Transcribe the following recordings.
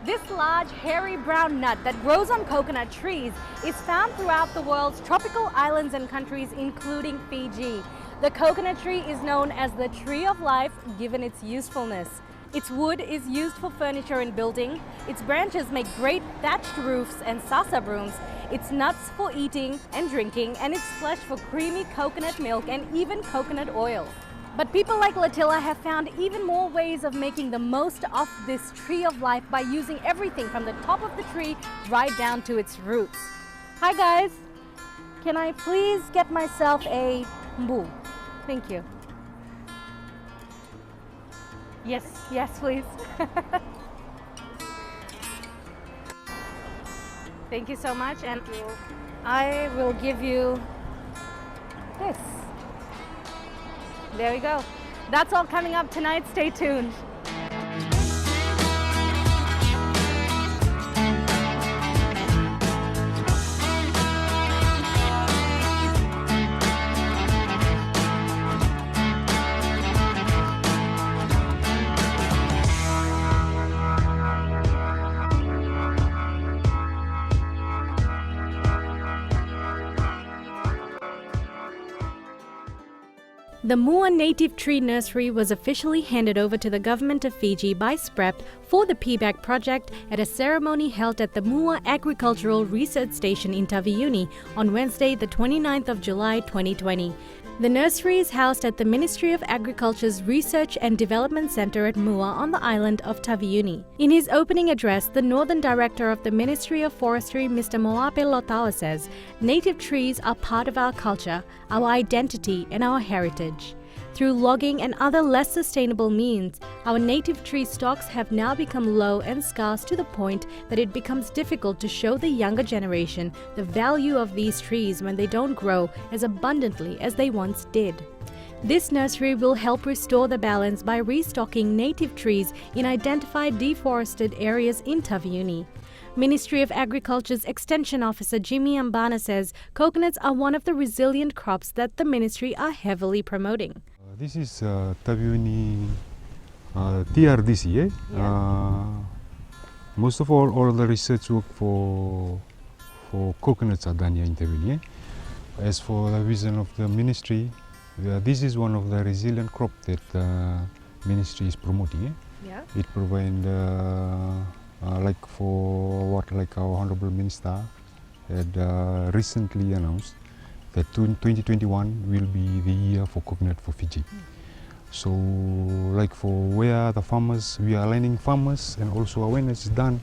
This large, hairy brown nut that grows on coconut trees is found throughout the world's tropical islands and countries, including Fiji. The coconut tree is known as the tree of life, given its usefulness. Its wood is used for furniture and building, its branches make great thatched roofs and sasa brooms, its nuts for eating and drinking, and its flesh for creamy coconut milk and even coconut oil. But people like Letila have found even more ways of making the most of this tree of life by using everything from the top of the tree right down to its roots. Hi guys, can I please get myself a mbu? Thank you. Yes, please. Thank you so much, and I will give you this. There we go. That's all coming up tonight. Stay tuned. The Mua Native Tree Nursery was officially handed over to the government of Fiji by SPREP for the PBAC project at a ceremony held at the Mua Agricultural Research Station in Taveuni on Wednesday, the 29th of July 2020. The nursery is housed at the Ministry of Agriculture's Research and Development Centre at Mua on the island of Taveuni. In his opening address, the Northern Director of the Ministry of Forestry, Mr. Moape Lotala, says, "Native trees are part of our culture, our identity and our heritage. Through logging and other less sustainable means, our native tree stocks have now become low and scarce to the point that it becomes difficult to show the younger generation the value of these trees when they don't grow as abundantly as they once did." This nursery will help restore the balance by restocking native trees in identified deforested areas in Taveuni. Ministry of Agriculture's Extension Officer Jimi Abana says coconuts are one of the resilient crops that the ministry are heavily promoting. This is Taveuni TRDC. Most of all the research work for coconuts are done here in Taveuni. As for the vision of the ministry, this is one of the resilient crop that the ministry is promoting. It provides like for what our Honorable Minister had recently announced that 2021 will be the year for coconut for Fiji. So like for where the farmers, we are aligning farmers and also awareness is done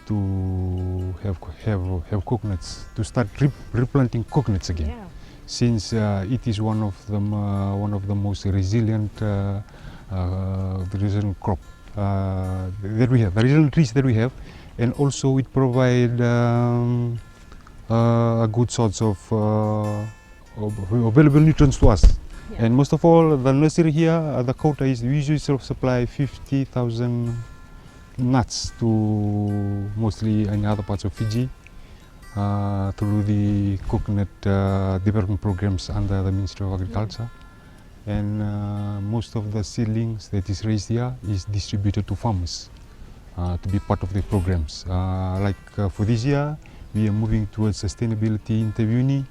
to have coconuts, to start replanting coconuts again. Since it is one of the most resilient crop that we have, the resilient trees that we have, and also it provides a good source of available nutrients to us. And most of all, the nursery here, the quota is we usually supply 50,000 nuts to mostly in other parts of Fiji through the coconut development programs under the Ministry of Agriculture. And most of the seedlings that is raised here is distributed to farmers to be part of the programs. For this year, we are moving towards sustainability in Taveuni.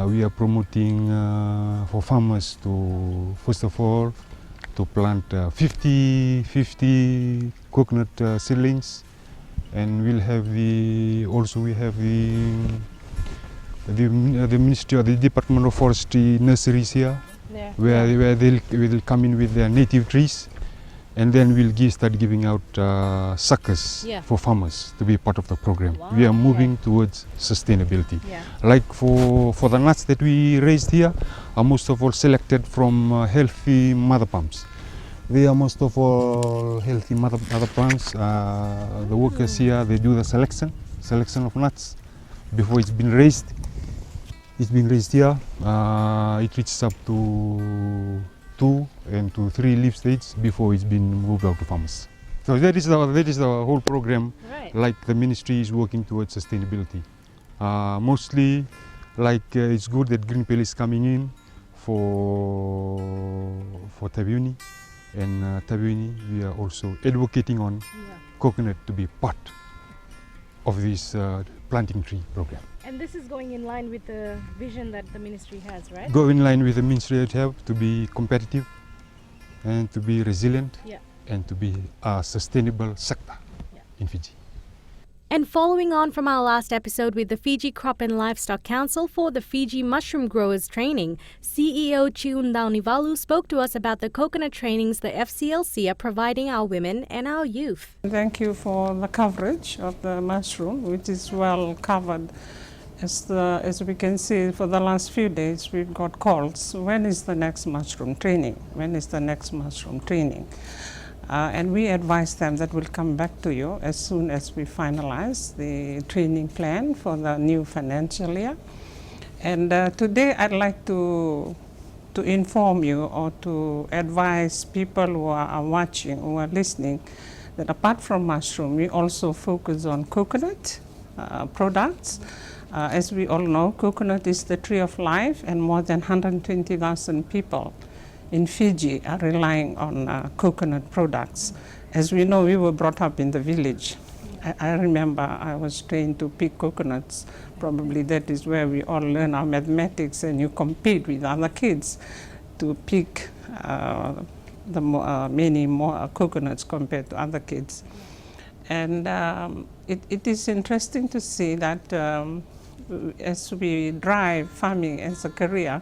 We are promoting for farmers to, first of all, to plant 50 coconut seedlings, and we'll have the Ministry or the Department of Forestry nurseries here, where they'll come in with their native trees. And then we'll start giving out suckers for farmers to be part of the program. We are moving towards sustainability. Like for the nuts that we raised here are most of all selected from healthy mother palms. They are most of all healthy mother palms. The workers here, they do the selection of nuts before it's been raised. It's been raised here. It reaches up to 2 and to 3 leaf stage before it's been moved out to farmers. So that is the whole program. Like the ministry is working towards sustainability. Mostly, it's good that Greenpeace is coming in for Taveuni, and Taveuni we are also advocating on coconut to be part of this planting tree program. And this is going in line with the vision that the ministry has, right? Go in line with the ministry that have to be competitive and to be resilient and to be a sustainable sector in Fiji. And following on from our last episode with the Fiji Crop and Livestock Council for the Fiji Mushroom Growers Training, CEO Jiu Daunivalu spoke to us about the coconut trainings the FCLC are providing our women and our youth. Thank you for the coverage of the mushroom, which is well covered. As we can see, for the last few days, we've got calls. When is the next mushroom training? When is the next mushroom training? And we advise them that we'll come back to you as soon as we finalize the training plan for the new financial year. And today I'd like to inform you or to advise people who are watching, who are listening, that apart from mushroom, we also focus on coconut products. As we all know, coconut is the tree of life, and more than 120,000 people in Fiji are relying on coconut products. As we know, we were brought up in the village. I remember I was trained to pick coconuts. Probably that is where we all learn our mathematics, and you compete with other kids to pick many more coconuts compared to other kids. And it is interesting to see that as we drive farming as a career,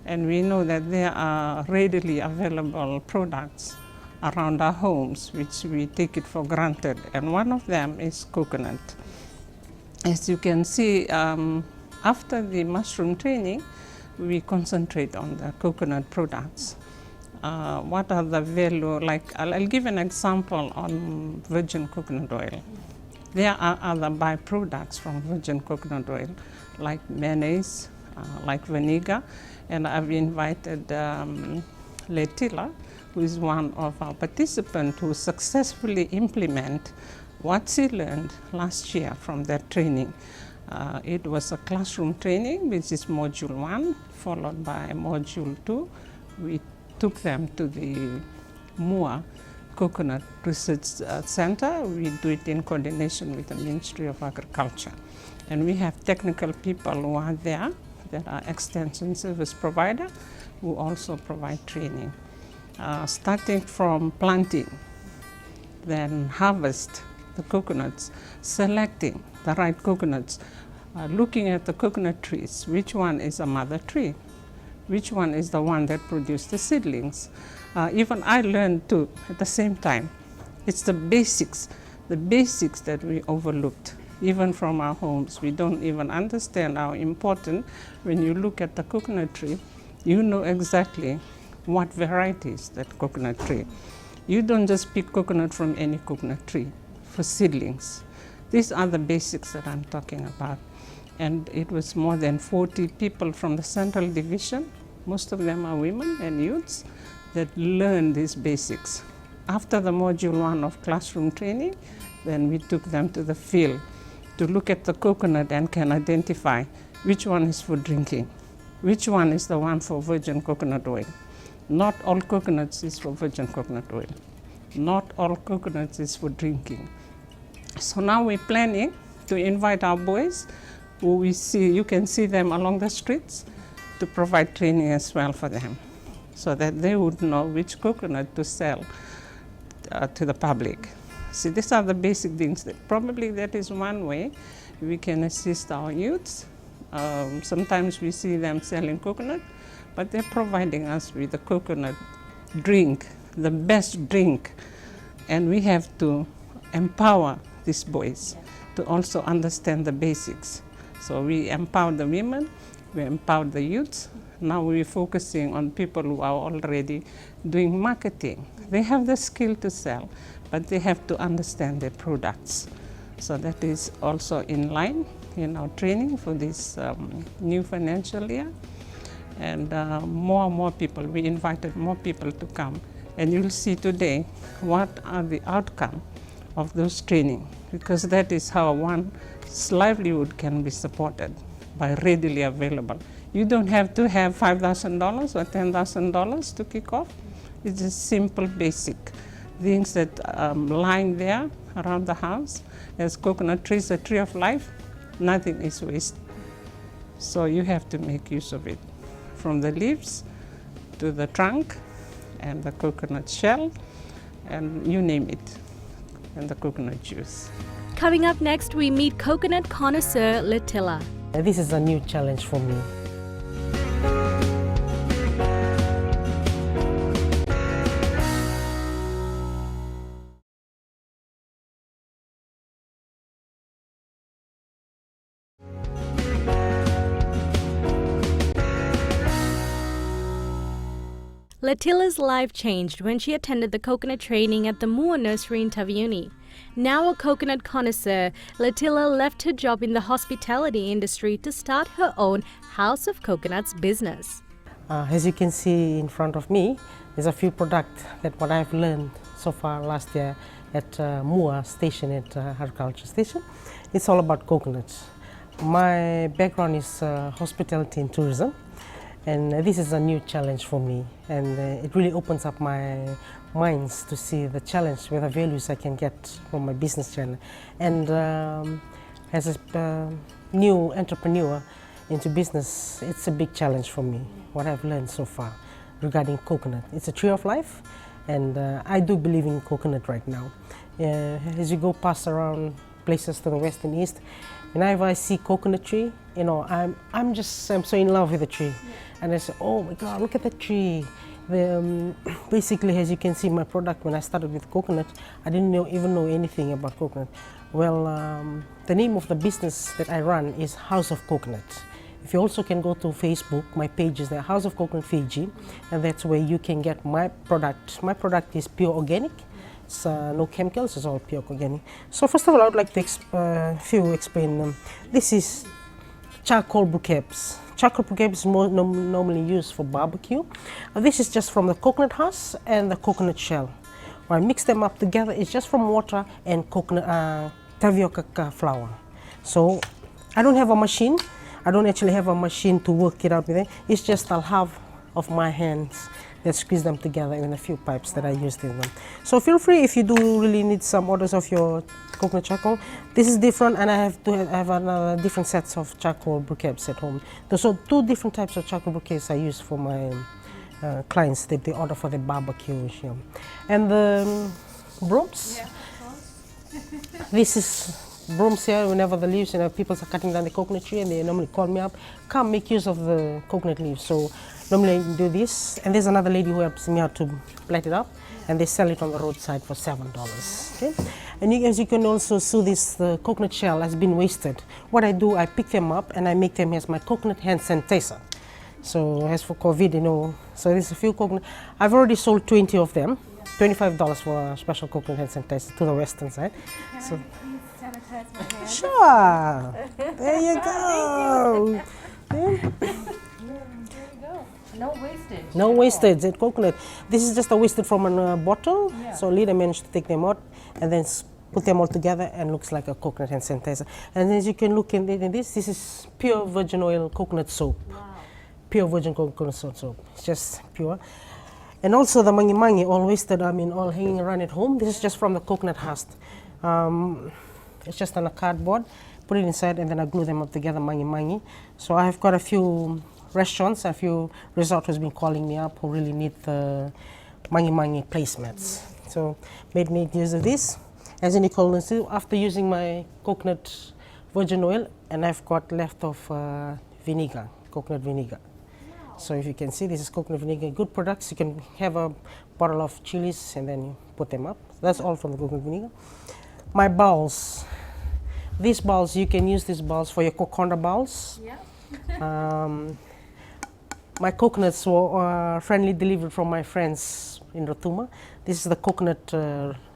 and we know that there are readily available products around our homes, which we take it for granted, and one of them is coconut. As you can see, after the mushroom training, we concentrate on the coconut products. What are the value, like I'll give an example on virgin coconut oil. There are other byproducts from virgin coconut oil, like mayonnaise, like vinegar, and I've invited Letila, who is one of our participants who successfully implement what she learned last year from that training. It was a classroom training, which is module 1, followed by module 2. We took them to the Mua Coconut Research Center. We do it in coordination with the Ministry of Agriculture. And we have technical people who are there that are extension service provider who also provide training. Starting from planting, then harvest the coconuts, selecting the right coconuts, looking at the coconut trees, which one is a mother tree, which one is the one that produced the seedlings. Even I learned too at the same time. It's the basics that we overlooked. Even from our homes, we don't even understand how important, when you look at the coconut tree, you know exactly what varieties that coconut tree. You don't just pick coconut from any coconut tree for seedlings. These are the basics that I'm talking about. And it was more than 40 people from the Central Division, most of them are women and youths, that learned these basics. After the module 1 of classroom training, then we took them to the field to look at the coconut and can identify which one is for drinking, which one is the one for virgin coconut oil. Not all coconuts is for virgin coconut oil. Not all coconuts is for drinking. So now we're planning to invite our boys, who we see, you can see them along the streets, to provide training as well for them, so that they would know which coconut to sell to the public. See, these are the basic things. Probably that is one way we can assist our youths. Sometimes we see them selling coconut, but they're providing us with the coconut drink, the best drink. And we have to empower these boys to also understand the basics. So we empower the women, we empower the youths. Now we're focusing on people who are already doing marketing. They have the skill to sell, but they have to understand their products. So that is also in line in our training for this new financial year. And more and more people, we invited more people to come. And you'll see today what are the outcome of those training, because that is how one's livelihood can be supported by readily available. You don't have to have $5,000 or $10,000 to kick off. It's just simple, basic things that lying there around the house. As coconut tree is a tree of life, nothing is waste. So you have to make use of it, from the leaves to the trunk and the coconut shell, and you name it, and the coconut juice. Coming up next, we meet coconut connoisseur Letila. This is a new challenge for me. Letila's life changed when she attended the coconut training at the Mua Nursery in Taviuni. Now a coconut connoisseur, Letila left her job in the hospitality industry to start her own House of Coconuts business. As you can see in front of me, there's a few products that what I've learned so far last year at Mua station, at agriculture station. It's all about coconuts. My background is hospitality and tourism. And this is a new challenge for me, and it really opens up my minds to see the challenge where the values I can get from my business channel. And as a new entrepreneur into business, it's a big challenge for me, what I've learned so far regarding coconut. It's a tree of life, and I do believe in coconut right now. As you go past around places to the west and east, whenever I see coconut tree, you know, I'm so in love with the tree. Yeah. And I say, oh my God, look at that tree. Basically, as you can see, my product, when I started with coconut, I didn't even know anything about coconut. Well, the name of the business that I run is House of Coconut. If you also can go to Facebook, my page is the House of Coconut Fiji, and that's where you can get my product. My product is pure organic. It's no chemicals, it's all pure organic. So first of all, I would like to explain. This is charcoal bouquets. Charcoal bouquet is normally used for barbecue. This is just from the coconut husk and the coconut shell. When I mix them up together, it's just from water and coconut tapioca flour. So I don't have a machine. I don't actually have a machine to work it out with it. It's just I'll have of my hands that squeeze them together in a few pipes that I used in them. So feel free if you do really need some orders of your coconut charcoal. This is different, and I have another different sets of charcoal briquettes at home. So 2 different types of charcoal briquettes I use for my clients that they order for the barbecue. And the brooms. Yeah. This is brooms here. Whenever the leaves, people are cutting down the coconut tree, and they normally call me up, come make use of the coconut leaves. So normally I do this, and there's another lady who helps me out to plait it up, and they sell it on the roadside for $7. Okay? And as you can also see, this coconut shell has been wasted. What I do, I pick them up and I make them as my coconut hand sanitizer. So as for COVID, so there's a few coconut. I've already sold 20 of them, $25 for a special coconut hand sanitizer to the western side. Can so, I please sanitize my hands? Sure. There you go. No wastage. No wastage at coconut. This is just a wasted from a bottle. Yeah. So Lida managed to take them out and then put them all together, and looks like a coconut hand sanitizer. And as you can look in this is pure virgin oil coconut soap. Wow. Pure virgin coconut soap. It's just pure. And also the mangi mangi, all wasted, all hanging around at home. This is just from the coconut husk. It's just on a cardboard. Put it inside, and then I glue them up together, mangi mangi. So I've got a few restaurants, a few resorts who's been calling me up who really need the mangi mangi placemats. So made use of this. As in after using my coconut virgin oil, and I've got left of vinegar, coconut vinegar. Wow. So if you can see, this is coconut vinegar, good products. You can have a bottle of chilies and then you put them up. That's all from the coconut vinegar. My bowls. These bowls, you can use these bowls for your coconut bowls. Yeah. My coconuts were friendly delivered from my friends in Rotuma. This is the coconut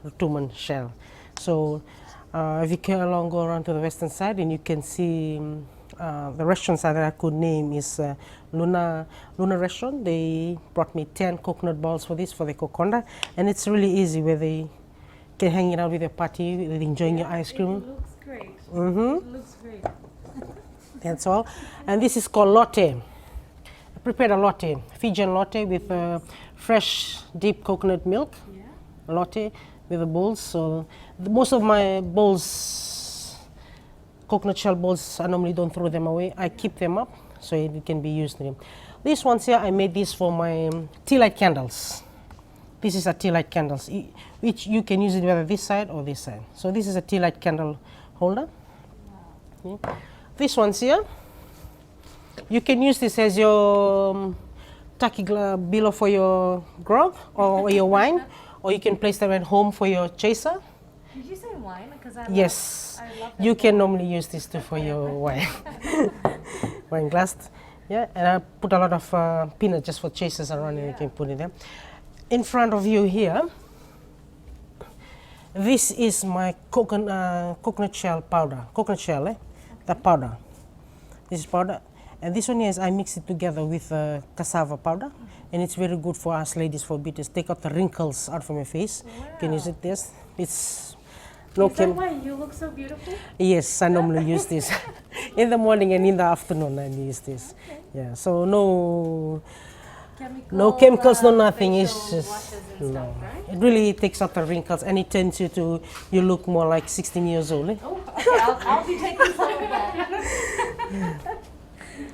Rotuman shell. So if you can go around to the western side, and you can see the restaurants that I could name is Luna Restaurant. They brought me 10 coconut balls for this, for the coconut, and it's really easy where they can hang it out with your party, enjoying your ice cream. It looks great. Mm-hmm. It looks great. That's all. And this is called latte. I prepared a latte, Fijian latte with fresh deep coconut milk. Yeah. Latte. with the bowls. So most of my bowls, coconut shell bowls, I normally don't throw them away. I keep them up so it can be used. These ones here, I made these for my tea light candles. This is a tea light candles, which you can use it whether this side or this side. So this is a tea light candle holder. Yeah. This one's here, you can use this as your tacky below for your grog or your wine, or you can place them at home for your chaser. Did you say wine? Because Yes, I love you can normally use this too for your wine, wine glass. Yeah, and I put a lot of peanut just for chasers around, and you can put it there. In front of you here, this is my coconut shell powder, the powder. This is powder, and this one is I mix it together with cassava powder, and it's very good for us ladies for beaters. Take out the wrinkles out from your face. Wow. You can use it this. It's no Is that why you look so beautiful? Yes, I normally use this in the morning and in the afternoon. I use this. Okay. Yeah, so no chemicals, no nothing. It's just no. Stuff, right? It really takes out the wrinkles, and it turns you look more like 16 years old. Eh? Oh, okay, I'll be taking some of that.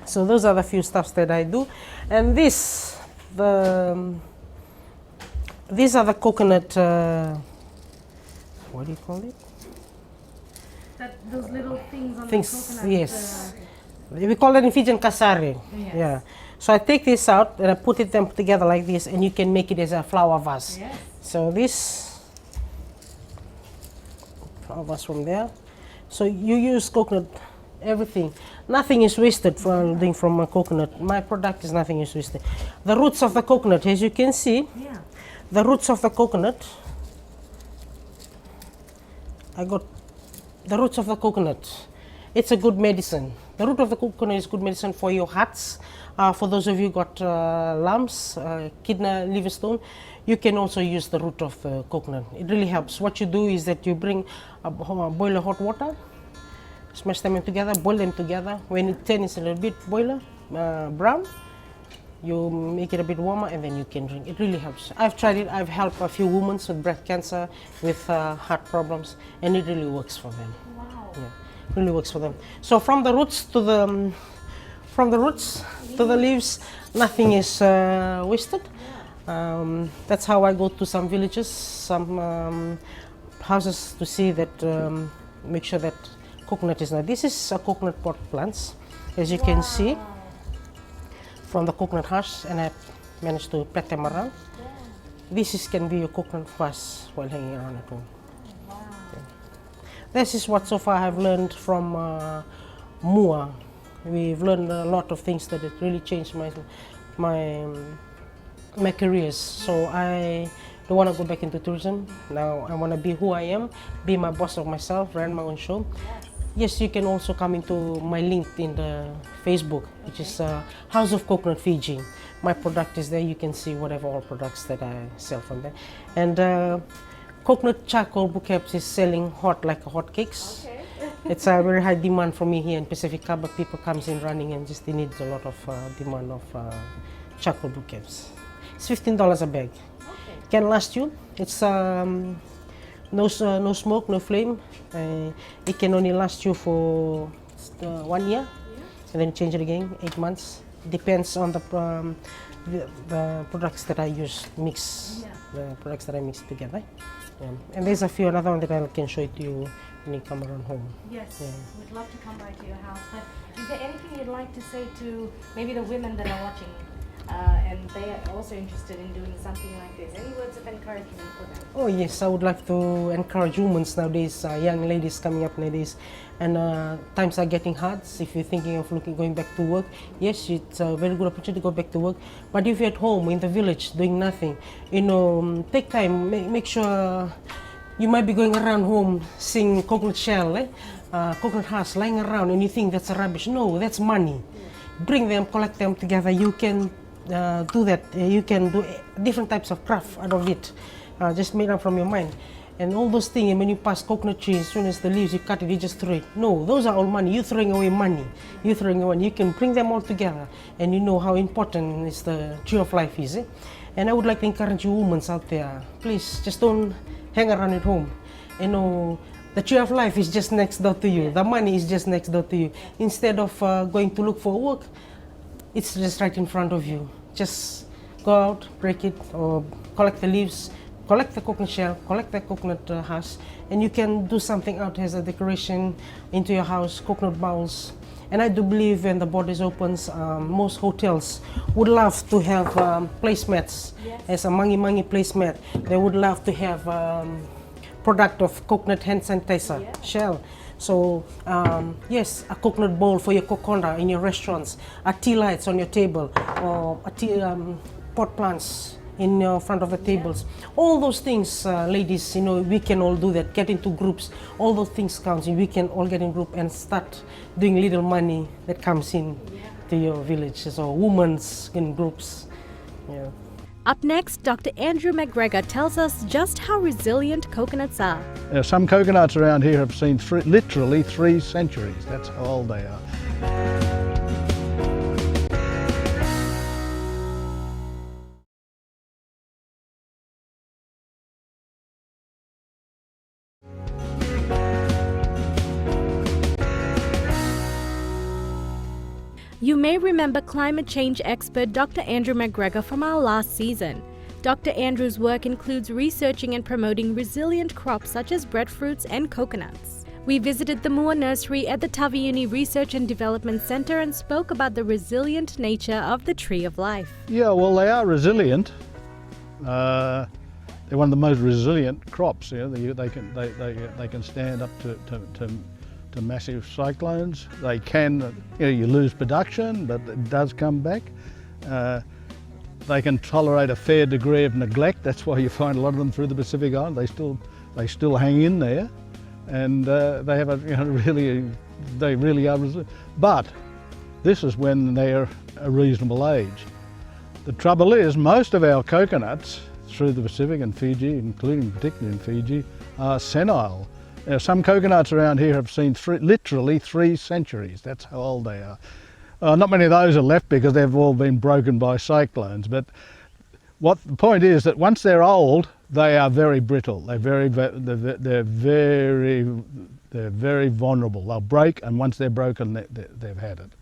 So those are the few stuffs that I do, and these are the coconut. What do you call it? Those little things on the coconut. Yes. We call it in Fijian kasari. Yes. Yeah. So I take this out and I put them together like this, and you can make it as a flower vase. Yes. So this flower vase from there. So you use coconut, everything. Nothing is wasted from a coconut. My product is nothing is wasted. The roots of the coconut, as you can see, the roots of the coconut. I got the roots of the coconut. It's a good medicine. The root of the coconut is good medicine for your hearts. For those of you who got lumps, kidney, liver stone, you can also use the root of the coconut. It really helps. What you do is that you bring a boil of hot water, smash them together, boil them together. When it turns a little bit brown, you make it a bit warmer, and then you can drink. It really helps. I've tried it. I've helped a few women with breast cancer, with heart problems, and it really works for them. Wow. Yeah, it really works for them. So from the roots to the leaves, nothing is wasted. That's how I go to some villages, some houses to see that, make sure that coconut is not. This is a coconut pot plants, as you can see. From the coconut husk, and I managed to pack them around. Yeah. This can be your coconut vase while hanging around at home. Wow. Yeah. This is what so far I've learned from MUA. We've learned a lot of things that it really changed my careers. So I don't want to go back into tourism. Now I want to be who I am, be my boss of myself, run my own show. Yes, you can also come into my link in the Facebook, which is House of Coconut Fiji. My product is there. You can see whatever all products that I sell from there. And coconut charcoal bouquets is selling hot like hotcakes. Okay. It's a very high demand for me here in Pacifica, but people comes in running and just they need a lot of demand of charcoal bouquets. It's $15 a bag. Okay. Can last you. It's no smoke, no flame. It can only last you for 1 year, and then change it again, 8 months. Depends on the products that I use, the products that I mix together. And there's a few another one that I can show it to you when you come around home. Yes, we'd love to come by to your house. But is there anything you'd like to say to maybe the women that are watching? And they are also interested in doing something like this. Any words of encouragement for them? Oh yes, I would like to encourage women nowadays, young ladies coming up nowadays, and times are getting hard. If you're thinking of going back to work, yes, it's a very good opportunity to go back to work. But if you're at home in the village doing nothing, take time, make sure. You might be going around home seeing coconut shell, coconut husk lying around, and you think that's rubbish. No, that's money. Bring them, collect them together. You can do that. You can do different types of craft out of it. Just made up from your mind. And all those things, when you pass coconut trees, as soon as the leaves, you cut it, you just throw it. No, those are all money. You're throwing away money. You're throwing away. You can bring them all together, and you know how important is the tree of life is. And I would like to encourage you women out there, please just don't hang around at home. You know, the tree of life is just next door to you. The money is just next door to you. Instead of going to look for work, it's just right in front of you. Just go out, break it, or collect the leaves, collect the coconut shell, collect the coconut husk, and you can do something out as a decoration into your house, coconut bowls. And I do believe when the borders opens, most hotels would love to have placemats. Yes. As a mangi placemat. They would love to have product of coconut hand sanitizer shell. So yes, a coconut bowl for your coconut in your restaurants, a tea lights on your table, or a tea, pot plants in front of the tables. All those things, ladies, you know, we can all do that. Get into groups. All those things counts. We can all get in group and start doing little money that comes in to your villages, or women's in groups. Yeah. Up next, Dr. Andrew McGregor tells us just how resilient coconuts are. Some coconuts around here have seen literally 3 centuries. That's how old they are. You may remember climate change expert Dr. Andrew McGregor from our last season. Dr. Andrew's work includes researching and promoting resilient crops such as breadfruits and coconuts. We visited the Mua Nursery at the Taviuni Research and Development Centre and spoke about the resilient nature of the tree of life. Yeah, well, they are resilient. They're one of the most resilient crops. You know, they can stand up to massive cyclones. They can, you know, you lose production, but it does come back. They can tolerate a fair degree of neglect. That's why you find a lot of them through the Pacific Island. They still hang in there, and they have they really are resilient. But this is when they're a reasonable age. The trouble is, most of our coconuts through the Pacific and Fiji, including particularly in Fiji, are senile. Some coconuts around here have seen literally 3 centuries. That's how old they are. Not many of those are left because they've all been broken by cyclones. But the point is that once they're old, they are very brittle. They're very vulnerable. They'll break, and once they're broken, they've had it.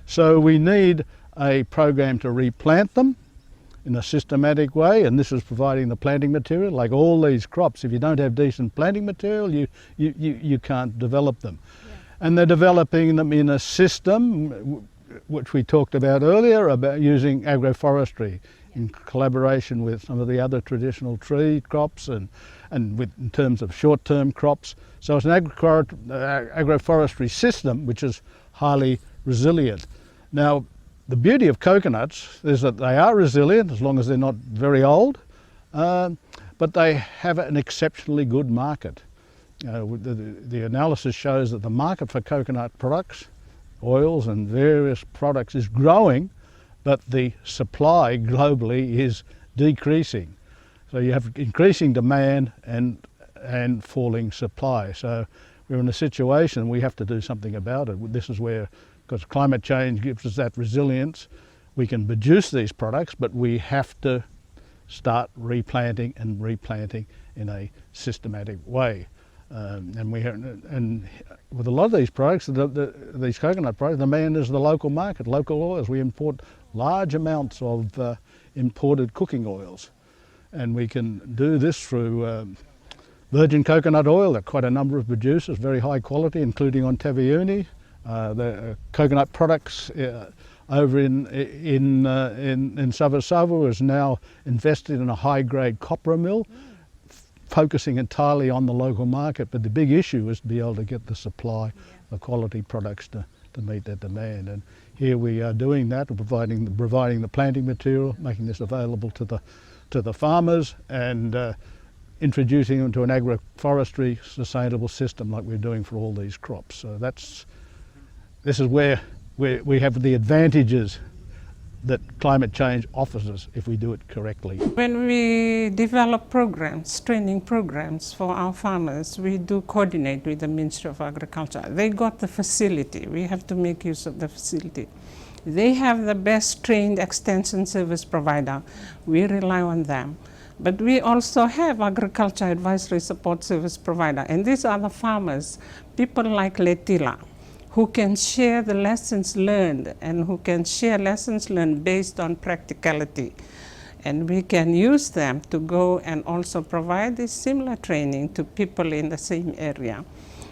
So we need a program to replant them in a systematic way, and this is providing the planting material. Like all these crops, if you don't have decent planting material, you can't develop them. Yeah. And they're developing them in a system which we talked about earlier, about using agroforestry in collaboration with some of the other traditional tree crops and in terms of short-term crops. So it's an agroforestry system which is highly resilient. Now, the beauty of coconuts is that they are resilient as long as they're not very old, but they have an exceptionally good market. The analysis shows that the market for coconut products, oils and various products is growing, but the supply globally is decreasing. So you have increasing demand and falling supply. So we're in a situation we have to do something about it. This is where, because climate change gives us that resilience, we can produce these products, but we have to start replanting in a systematic way. And with a lot of these products, these coconut products, the demand is the local market, local oils. We import large amounts of imported cooking oils, and we can do this through virgin coconut oil. There are quite a number of producers, very high quality, including on Taviuni. The coconut products over in Savasavu is now invested in a high-grade copra mill, focusing entirely on the local market. But the big issue is to be able to get the supply of quality products to meet that demand. And here we are doing that, providing the planting material, making this available to the farmers, and introducing them to an agroforestry sustainable system like we're doing for all these crops. So this is where we have the advantages that climate change offers us if we do it correctly. When we develop programs, training programs for our farmers, we do coordinate with the Ministry of Agriculture. They got the facility. We have to make use of the facility. They have the best trained extension service provider. We rely on them. But we also have agriculture advisory support service provider, and these are the farmers, people like Letila, who can share the lessons learned and who can share lessons learned based on practicality. And we can use them to go and also provide this similar training to people in the same area.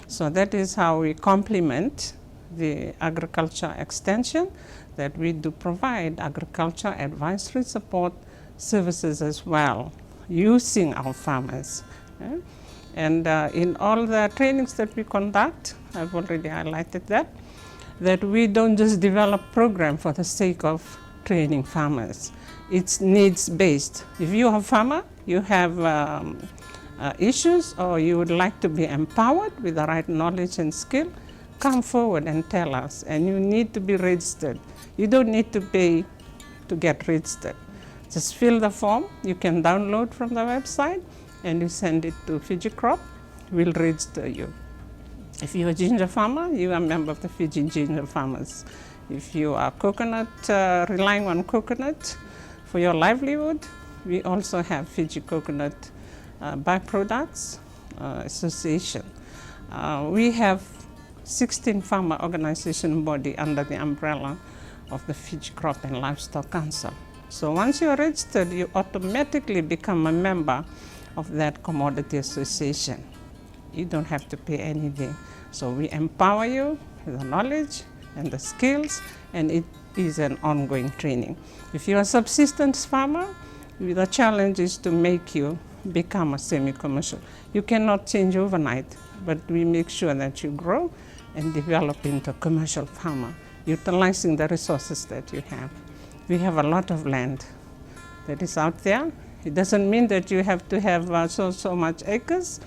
So that is how we complement the agriculture extension, that we do provide agriculture advisory support services as well, using our farmers. And in all the trainings that we conduct, I've already highlighted that we don't just develop program for the sake of training farmers. It's needs-based. If you're a farmer, you have issues, or you would like to be empowered with the right knowledge and skill, come forward and tell us. And you need to be registered. You don't need to pay to get registered. Just fill the form. You can download from the website and you send it to Fiji Crop. We'll register you. If you're a ginger farmer, you are a member of the Fiji Ginger Farmers. If you are coconut, relying on coconut for your livelihood, we also have Fiji Coconut Byproducts Association. We have 16 farmer organization body under the umbrella of the Fiji Crop and Livestock Council. So once you are registered, you automatically become a member of that commodity association. You don't have to pay anything. So we empower you with the knowledge and the skills, and it is an ongoing training. If you're a subsistence farmer, the challenge is to make you become a semi-commercial. You cannot change overnight, but we make sure that you grow and develop into a commercial farmer, utilizing the resources that you have. We have a lot of land that is out there. It doesn't mean that you have to have so much acres,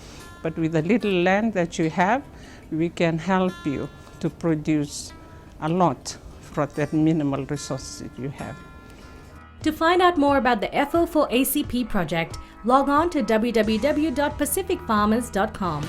but with the little land that you have, we can help you to produce a lot for that minimal resources that you have. To find out more about the FO4ACP project, log on to www.pacificfarmers.com.